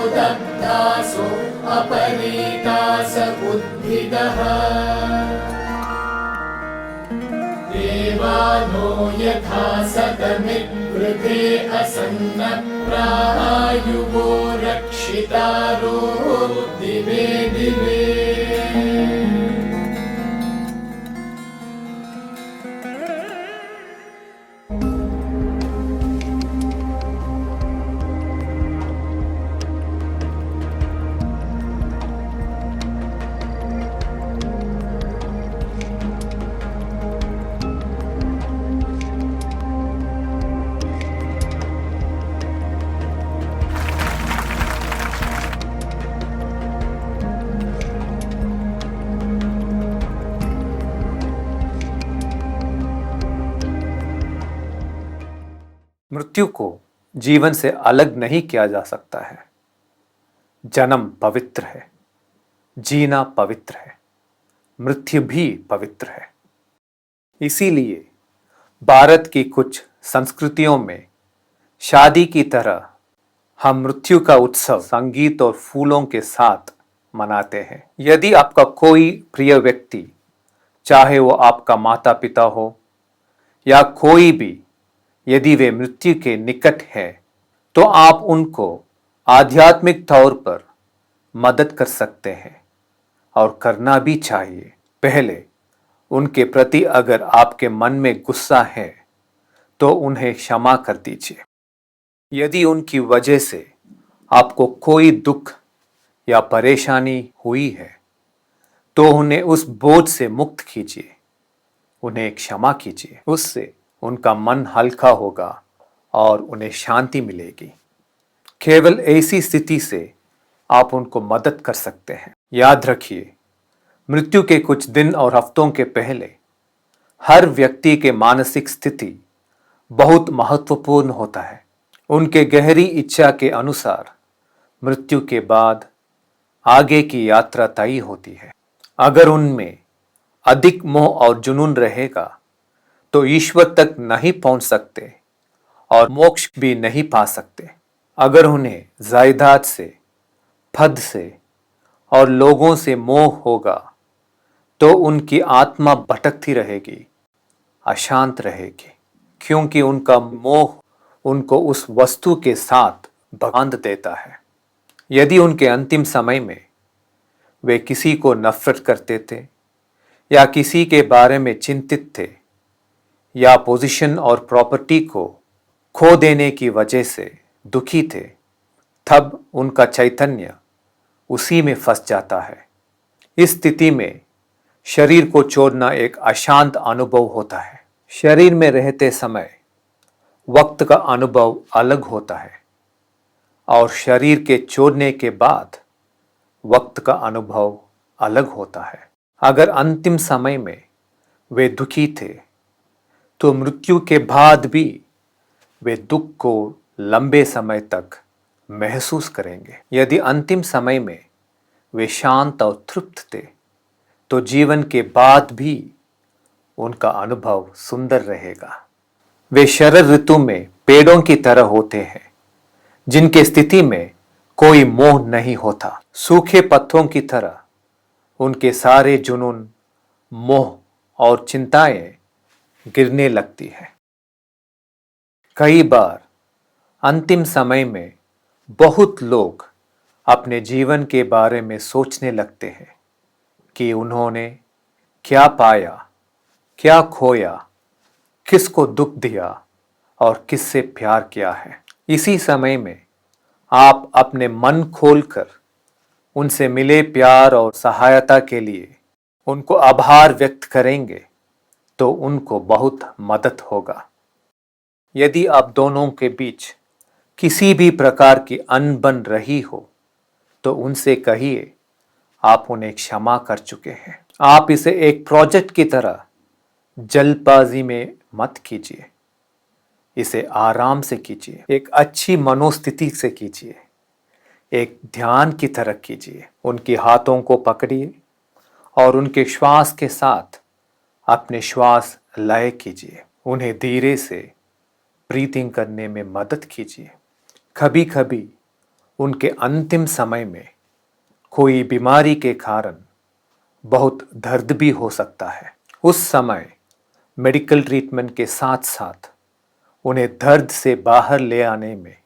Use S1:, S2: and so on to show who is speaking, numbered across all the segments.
S1: दग्धासो अपरीतास उद्भिदः देवानो यथा सतमिद्वृधे असन्नप्रायुवो रक्षितारो दिवे दिवे।
S2: मृत्यु को जीवन से अलग नहीं किया जा सकता है। जन्म पवित्र है, जीना पवित्र है, मृत्यु भी पवित्र है। इसीलिए भारत की कुछ संस्कृतियों में शादी की तरह हम मृत्यु का उत्सव संगीत और फूलों के साथ मनाते हैं। यदि आपका कोई प्रिय व्यक्ति, चाहे वो आपका माता पिता हो या कोई भी, यदि वे मृत्यु के निकट है तो आप उनको आध्यात्मिक तौर पर मदद कर सकते हैं और करना भी चाहिए। पहले उनके प्रति अगर आपके मन में गुस्सा है तो उन्हें क्षमा कर दीजिए। यदि उनकी वजह से आपको कोई दुख या परेशानी हुई है तो उन्हें उस बोझ से मुक्त कीजिए, उन्हें क्षमा कीजिए। उससे उनका मन हल्का होगा और उन्हें शांति मिलेगी। केवल ऐसी स्थिति से आप उनको मदद कर सकते हैं। याद रखिए, मृत्यु के कुछ दिन और हफ्तों के पहले हर व्यक्ति के मानसिक स्थिति बहुत महत्वपूर्ण होता है। उनके गहरी इच्छा के अनुसार मृत्यु के बाद आगे की यात्रा तय होती है। अगर उनमें अधिक मोह और जुनून रहेगा तो ईश्वर तक नहीं पहुंच सकते और मोक्ष भी नहीं पा सकते। अगर उन्हें जायदाद से, पद से और लोगों से मोह होगा तो उनकी आत्मा भटकती रहेगी, अशांत रहेगी, क्योंकि उनका मोह उनको उस वस्तु के साथ बांध देता है। यदि उनके अंतिम समय में वे किसी को नफरत करते थे या किसी के बारे में चिंतित थे या पोजीशन और प्रॉपर्टी को खो देने की वजह से दुखी थे, तब उनका चैतन्य उसी में फंस जाता है। इस स्थिति में शरीर को छोड़ना एक अशांत अनुभव होता है। शरीर में रहते समय वक्त का अनुभव अलग होता है और शरीर के छोड़ने के बाद वक्त का अनुभव अलग होता है। अगर अंतिम समय में वे दुखी थे तो मृत्यु के बाद भी वे दुख को लंबे समय तक महसूस करेंगे। यदि अंतिम समय में वे शांत और तृप्त थे तो जीवन के बाद भी उनका अनुभव सुंदर रहेगा। वे शरद ऋतु में पेड़ों की तरह होते हैं जिनके स्थिति में कोई मोह नहीं होता। सूखे पत्तों की तरह उनके सारे जुनून, मोह और चिंताएं गिरने लगती है। कई बार अंतिम समय में बहुत लोग अपने जीवन के बारे में सोचने लगते हैं कि उन्होंने क्या पाया, क्या खोया, किसको दुख दिया और किससे प्यार किया है। इसी समय में आप अपने मन खोलकर उनसे मिले प्यार और सहायता के लिए उनको आभार व्यक्त करेंगे तो उनको बहुत मदद होगा। यदि आप दोनों के बीच किसी भी प्रकार की अनबन रही हो तो उनसे कहिए आप उन्हें क्षमा कर चुके हैं। आप इसे एक प्रोजेक्ट की तरह जल्दबाजी में मत कीजिए, इसे आराम से कीजिए, एक अच्छी मनोस्थिति से कीजिए, एक ध्यान की तरह कीजिए। उनके हाथों को पकड़िए और उनके श्वास के साथ अपने श्वास लय कीजिए। उन्हें धीरे से ब्रीथिंग करने में मदद कीजिए। कभी कभी उनके अंतिम समय में कोई बीमारी के कारण बहुत दर्द भी हो सकता है। उस समय मेडिकल ट्रीटमेंट के साथ साथ उन्हें दर्द से बाहर ले आने में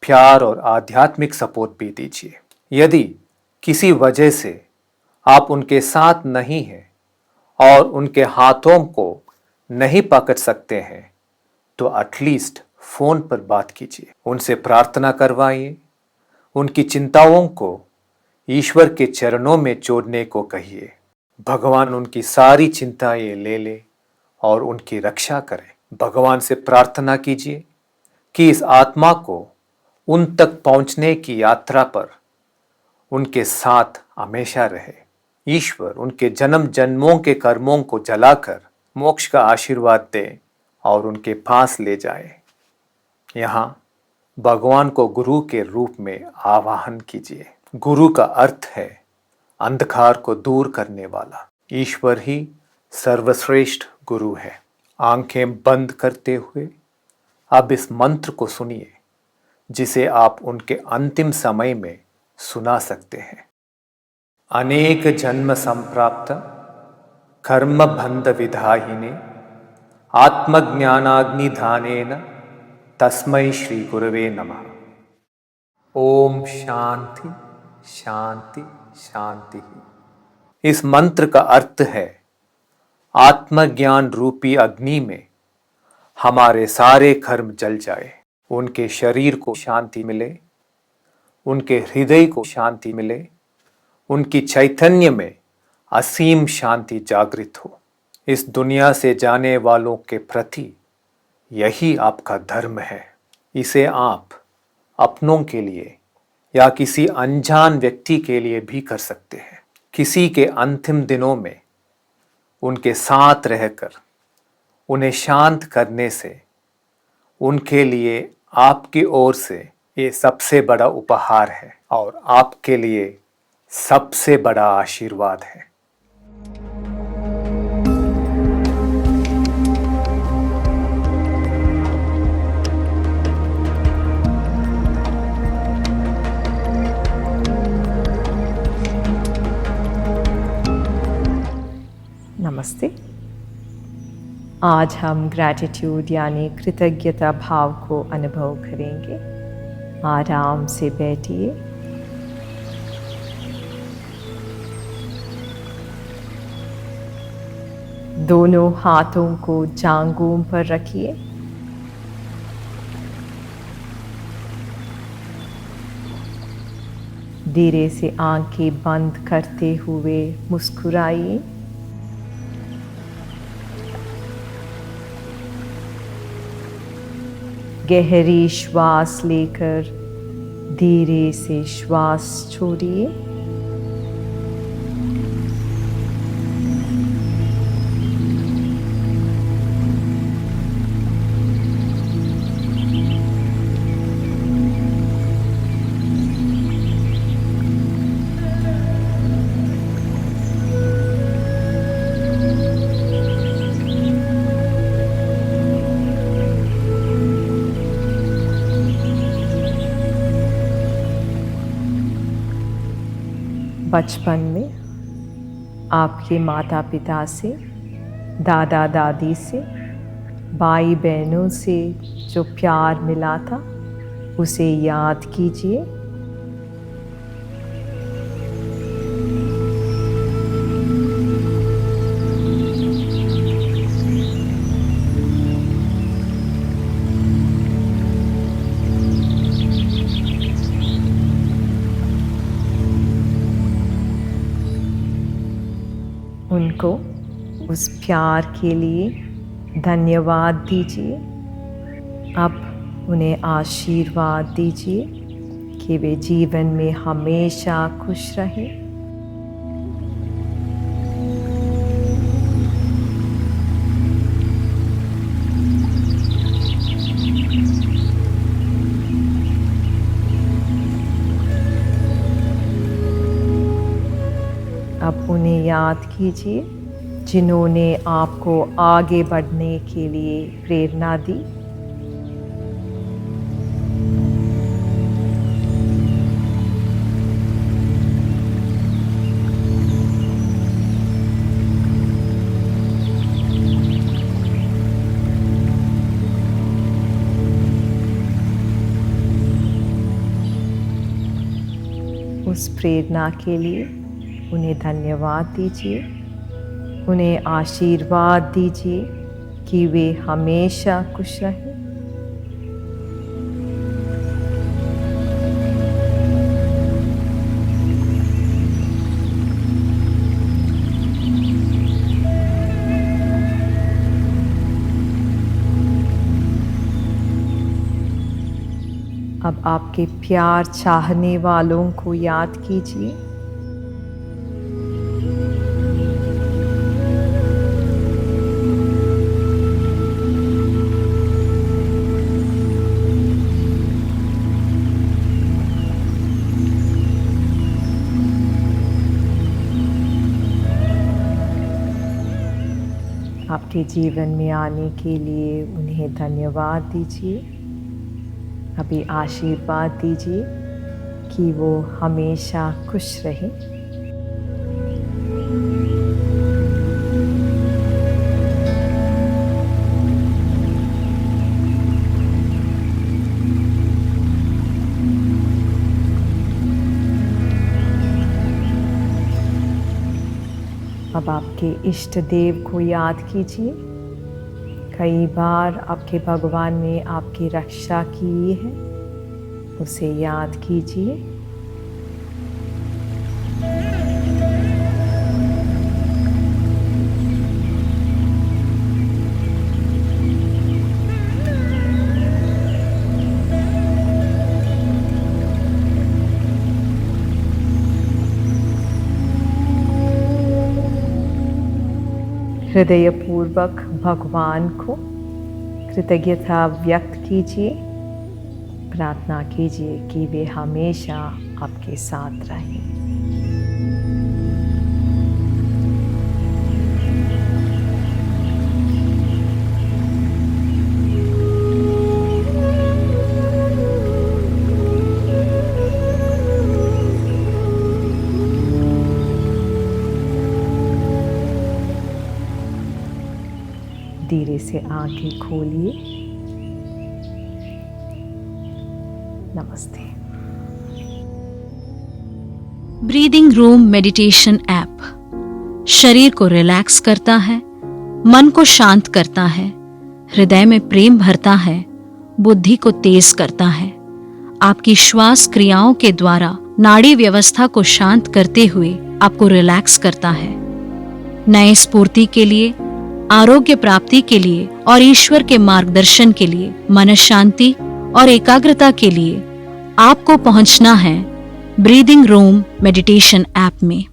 S2: प्यार और आध्यात्मिक सपोर्ट भी दीजिए। यदि किसी वजह से आप उनके साथ नहीं हैं और उनके हाथों को नहीं पकड़ सकते हैं तो एटलीस्ट फ़ोन पर बात कीजिए, उनसे प्रार्थना करवाइए, उनकी चिंताओं को ईश्वर के चरणों में छोड़ने को कहिए। भगवान उनकी सारी चिंताएं ले ले और उनकी रक्षा करें। भगवान से प्रार्थना कीजिए कि इस आत्मा को उन तक पहुंचने की यात्रा पर उनके साथ हमेशा रहे। ईश्वर उनके जन्म जन्मों के कर्मों को जलाकर मोक्ष का आशीर्वाद दे और उनके पास ले जाए। यहाँ भगवान को गुरु के रूप में आवाहन कीजिए। गुरु का अर्थ है अंधकार को दूर करने वाला। ईश्वर ही सर्वश्रेष्ठ गुरु है। आंखें बंद करते हुए अब इस मंत्र को सुनिए जिसे आप उनके अंतिम समय में सुना सकते हैं। अनेक जन्म संप्राप्त कर्म बंध विधाहिने आत्मज्ञानाग्निधानेन तस्मै श्री गुरवे नमः। ओम शांति शांति शांति। इस मंत्र का अर्थ है आत्मज्ञान रूपी अग्नि में हमारे सारे कर्म जल जाए, उनके शरीर को शांति मिले, उनके हृदय को शांति मिले, उनकी चैतन्य में असीम शांति जागृत हो। इस दुनिया से जाने वालों के प्रति यही आपका धर्म है। इसे आप अपनों के लिए या किसी अनजान व्यक्ति के लिए भी कर सकते हैं। किसी के अंतिम दिनों में उनके साथ रहकर उन्हें शांत करने से उनके लिए आपकी ओर से ये सबसे बड़ा उपहार है और आपके लिए सबसे बड़ा आशीर्वाद है।
S3: नमस्ते। आज हम ग्रैटिट्यूड यानी कृतज्ञता भाव को अनुभव करेंगे। आराम से बैठिए। दोनों हाथों को जांघों पर रखिए। धीरे से आंखें बंद करते हुए मुस्कुराइए। गहरी श्वास लेकर धीरे से श्वास छोड़िए। बचपन में आपके माता पिता से, दादा दादी से, भाई बहनों से जो प्यार मिला था उसे याद कीजिए। उनको उस प्यार के लिए धन्यवाद दीजिए। अब उन्हें आशीर्वाद दीजिए कि वे जीवन में हमेशा खुश रहें। अब उन्हें याद कीजिए जिन्होंने आपको आगे बढ़ने के लिए प्रेरणा दी। उस प्रेरणा के लिए उन्हें धन्यवाद दीजिए, उन्हें आशीर्वाद दीजिए कि वे हमेशा खुश रहें। अब आपके प्यार चाहने वालों को याद कीजिए। आपके जीवन में आने के लिए उन्हें धन्यवाद दीजिए। अभी आशीर्वाद दीजिए कि वो हमेशा खुश रहें। अब आपके इष्ट देव को याद कीजिए। कई बार आपके भगवान ने आपकी रक्षा की है, उसे याद कीजिए। हृदयपूर्वक भगवान को कृतज्ञता व्यक्त कीजिए। प्रार्थना कीजिए कि वे हमेशा आपके साथ रहें। धीरे से आंखें खोलिए। नमस्ते।
S4: ब्रीदिंग रूम मेडिटेशन ऐप शरीर को रिलैक्स करता है, मन को शांत करता है, हृदय में प्रेम भरता है, बुद्धि को तेज करता है। आपकी श्वास क्रियाओं के द्वारा नाड़ी व्यवस्था को शांत करते हुए आपको रिलैक्स करता है। नए स्फूर्ति के लिए, आरोग्य प्राप्ति के लिए और ईश्वर के मार्गदर्शन के लिए, मन शांति और एकाग्रता के लिए आपको पहुंचना है ब्रीदिंग रूम मेडिटेशन ऐप में।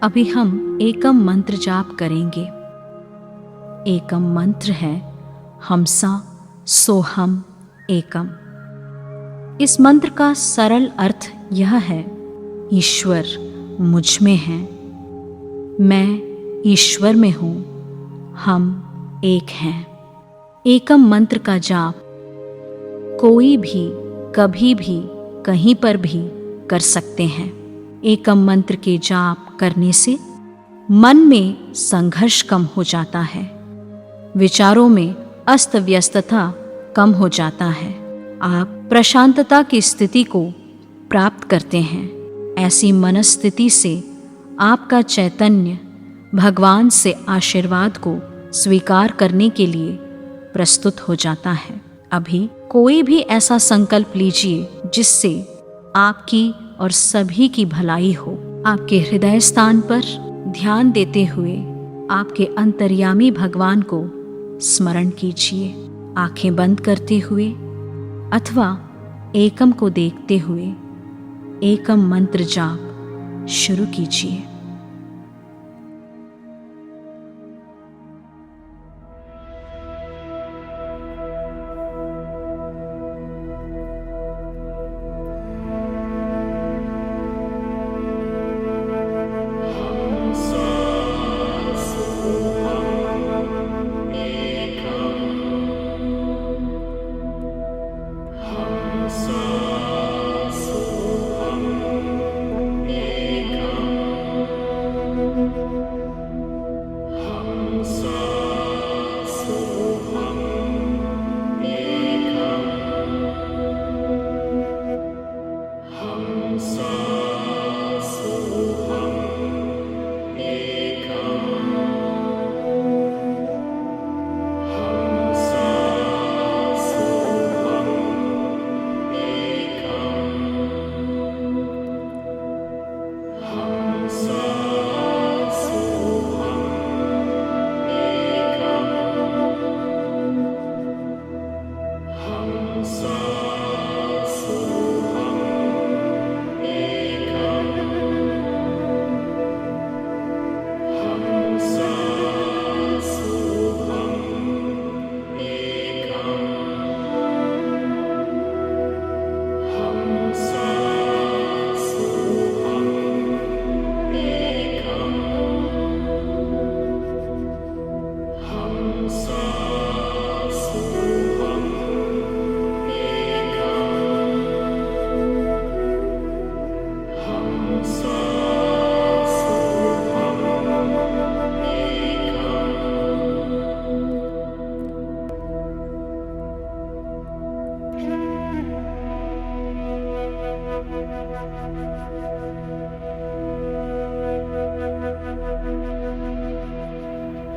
S4: अभी हम एकम मंत्र जाप करेंगे। एकम मंत्र है हमसा सोहम एकम। इस मंत्र का सरल अर्थ यह है, ईश्वर मुझ में है, मैं ईश्वर में हूँ, हम एक हैं। एकम मंत्र का जाप कोई भी कभी भी कहीं पर भी कर सकते हैं। एकम मंत्र के जाप करने से मन में संघर्ष कम हो जाता है, विचारों में अस्त व्यस्तता कम हो जाता है, आप प्रशांतता की स्थिति को प्राप्त करते हैं। ऐसी मनस्थिति से आपका चैतन्य भगवान से आशीर्वाद को स्वीकार करने के लिए प्रस्तुत हो जाता है। अभी कोई भी ऐसा संकल्प लीजिए जिससे आपकी और सभी की भलाई हो। आपके हृदय स्थान पर ध्यान देते हुए आपके अंतर्यामी भगवान को स्मरण कीजिए। आंखें बंद करते हुए अथवा एकम को देखते हुए एकम मंत्र जाप शुरू कीजिए।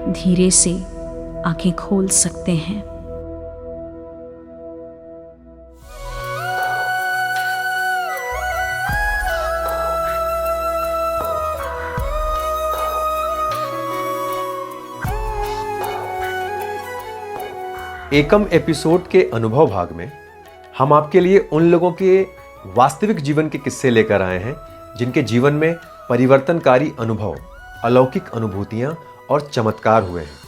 S4: धीरे से आंखें खोल सकते हैं।
S5: एकम एपिसोड के अनुभव भाग में हम आपके लिए उन लोगों के वास्तविक जीवन के किस्से लेकर आए हैं जिनके जीवन में परिवर्तनकारी अनुभव, अलौकिक अनुभूतियां और चमत्कार हुए हैं।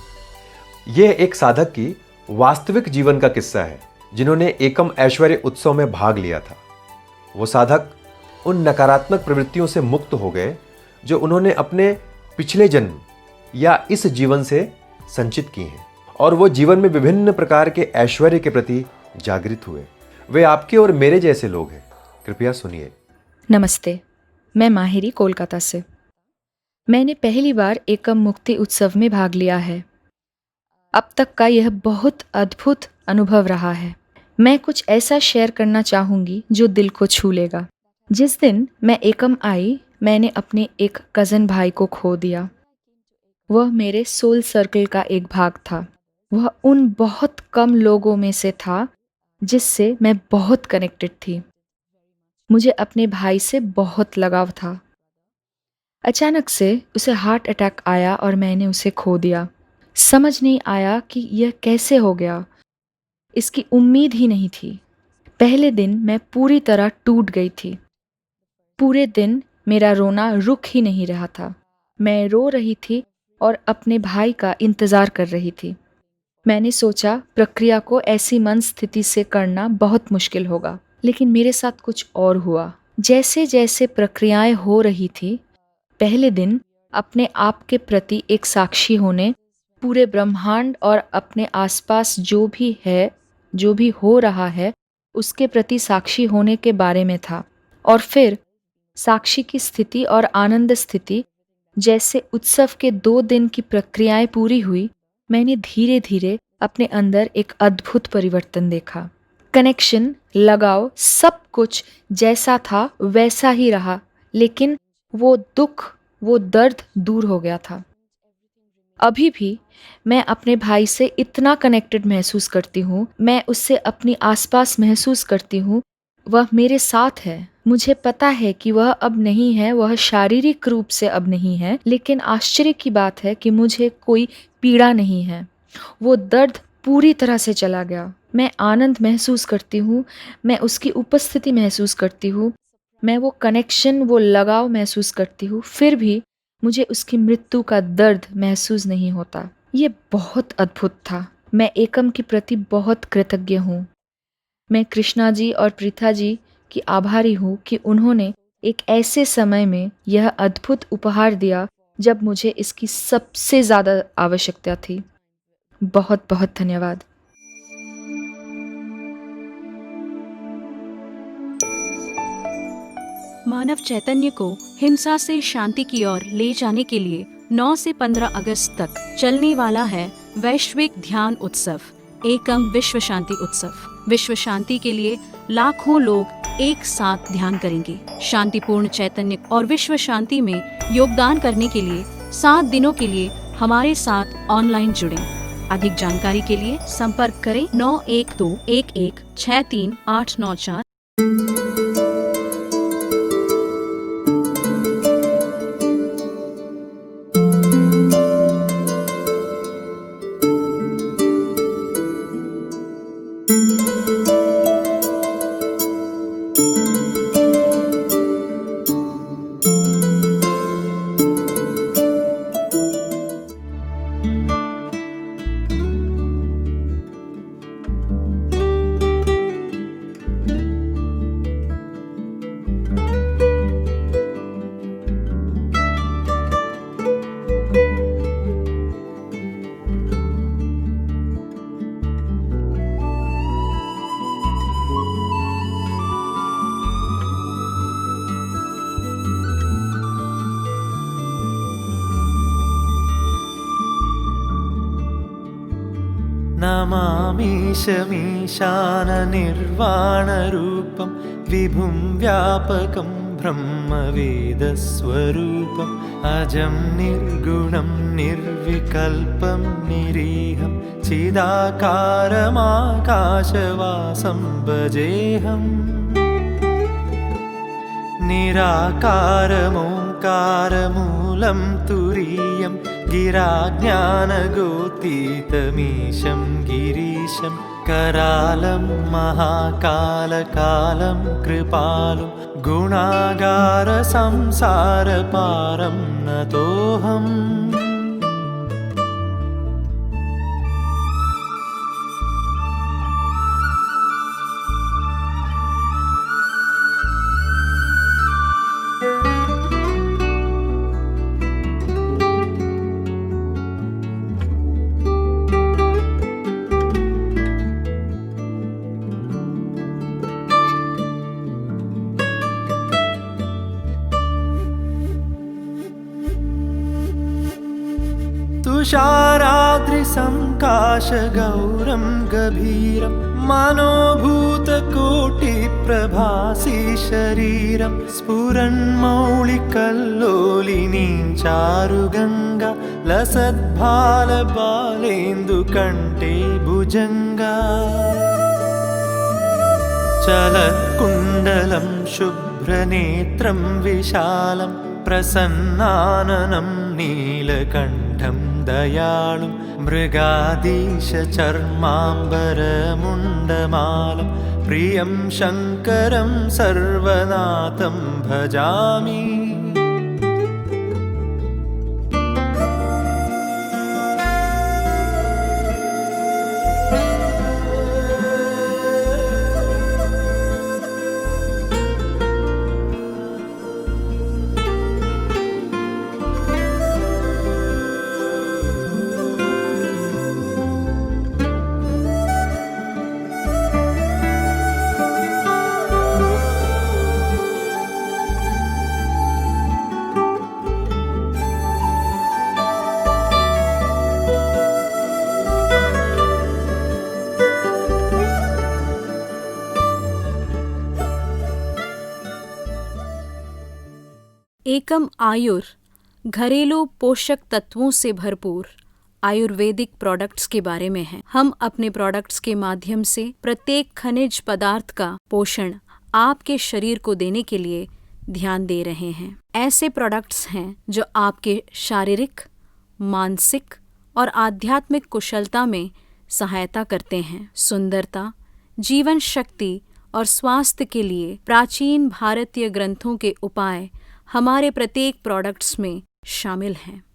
S5: यह एक साधक की वास्तविक जीवन का किस्सा है जिन्होंने एकम ऐश्वर्य उत्सव में भाग लिया था। वो साधक उन नकारात्मक प्रवृत्तियों से मुक्त हो गए जो उन्होंने अपने पिछले जन्म या इस जीवन से संचित की हैं, और वो जीवन में विभिन्न प्रकार के ऐश्वर्य के प्रति जागृत हुए। वे आपके और मेरे जैसे लोग हैं। कृपया सुनिए।
S6: नमस्ते, मैं माहिरी कोलकाता से। मैंने पहली बार एकम मुक्ति उत्सव में भाग लिया है। अब तक का यह बहुत अद्भुत अनुभव रहा है। मैं कुछ ऐसा शेयर करना चाहूँगी जो दिल को छू लेगा। जिस दिन मैं एकम आई, मैंने अपने एक कज़न भाई को खो दिया। वह मेरे सोल सर्कल का एक भाग था। वह उन बहुत कम लोगों में से था जिससे मैं बहुत कनेक्टेड थी। मुझे अपने भाई से बहुत लगाव था। अचानक से उसे हार्ट अटैक आया और मैंने उसे खो दिया। समझ नहीं आया कि यह कैसे हो गया। इसकी उम्मीद ही नहीं थी। पहले दिन मैं पूरी तरह टूट गई थी। पूरे दिन मेरा रोना रुक ही नहीं रहा था। मैं रो रही थी और अपने भाई का इंतज़ार कर रही थी। मैंने सोचा प्रक्रिया को ऐसी मन स्थिति से करना बहुत मुश्किल होगा, लेकिन मेरे साथ कुछ और हुआ। जैसे जैसे प्रक्रियाएं हो रही थी, पहले दिन अपने आप के प्रति एक साक्षी होने, पूरे ब्रह्मांड और अपने आसपास जो भी है, जो भी हो रहा है, उसके प्रति साक्षी होने के बारे में था। और फिर साक्षी की स्थिति और आनंद स्थिति, जैसे उत्सव के 2 दिन की प्रक्रियाएं पूरी हुई, मैंने धीरे धीरे अपने अंदर एक अद्भुत परिवर्तन देखा। कनेक्शन, लगाव, सब कुछ जैसा था वैसा ही रहा, लेकिन वो दुख, वो दर्द दूर हो गया था। अभी भी मैं अपने भाई से इतना कनेक्टेड महसूस करती हूँ। मैं उससे अपनी आसपास महसूस करती हूँ। वह मेरे साथ है। मुझे पता है कि वह अब नहीं है, वह शारीरिक रूप से अब नहीं है, लेकिन आश्चर्य की बात है कि मुझे कोई पीड़ा नहीं है। वो दर्द पूरी तरह से चला गया। मैं आनंद महसूस करती हूँ। मैं उसकी उपस्थिति महसूस करती हूँ। मैं वो कनेक्शन, वो लगाव महसूस करती हूँ। फिर भी मुझे उसकी मृत्यु का दर्द महसूस नहीं होता। ये बहुत अद्भुत था। मैं एकम के प्रति बहुत कृतज्ञ हूँ। मैं कृष्णा जी और प्रीथा जी की आभारी हूँ कि उन्होंने एक ऐसे समय में यह अद्भुत उपहार दिया जब मुझे इसकी सबसे ज़्यादा आवश्यकता थी। बहुत बहुत धन्यवाद।
S4: मानव चैतन्य को हिंसा से शांति की ओर ले जाने के लिए 9 से 15 अगस्त तक चलने वाला है वैश्विक ध्यान उत्सव, एकम विश्व शांति उत्सव। विश्व शांति के लिए लाखों लोग एक साथ ध्यान करेंगे। शांतिपूर्ण चैतन्य और विश्व शांति में योगदान करने के लिए 7 दिनों के लिए हमारे साथ ऑनलाइन जुड़ें। अधिक जानकारी के लिए संपर्क करें 9121163894।
S7: नमामीशमीशाननिर्वाणरूपं विभुं व्यापकं ब्रह्मवेदस्वरूपं अजं निर्गुणं निर्विकल्पं निरीहं चिदाकारमाकाशवासं भजेऽहम् निराकारमोङ्कारमूलं तुरीयं गिराज्ञानगोतीतमीशं गिरीशं करालं महाकालकालं कृपालुं गुणागारसंसारपारं नतोऽहम् तुषाराद्रिसङ्काशगौरं गभीरं मनोभूतकोटिप्रभासी शरीरं स्फुरन्मौलिकल्लोलिनीं चारुगङ्गा लसद्भालबालेन्दुकण्ठे भुजङ्गा चलत्कुण्डलं शुभ्रनेत्रं विशालं प्रसन्नाननं नीलकण्ठं दयालुं मृगाधीशचर्माम्बरमुण्डमालं प्रियं शङ्करं सर्वनाथं भजामि
S4: एकम आयुर घरेलू पोषक तत्वों से भरपूर आयुर्वेदिक प्रोडक्ट्स के बारे में है। हम अपने प्रोडक्ट्स के माध्यम से प्रत्येक खनिज पदार्थ का पोषण आपके शरीर को देने के लिए ध्यान दे रहे हैं। ऐसे प्रोडक्ट्स हैं जो आपके शारीरिक, मानसिक और आध्यात्मिक कुशलता में सहायता करते हैं। सुंदरता, जीवन शक्ति और स्वास्थ्य के लिए प्राचीन भारतीय ग्रंथों के उपाय हमारे प्रत्येक प्रोडक्ट्स में शामिल हैं।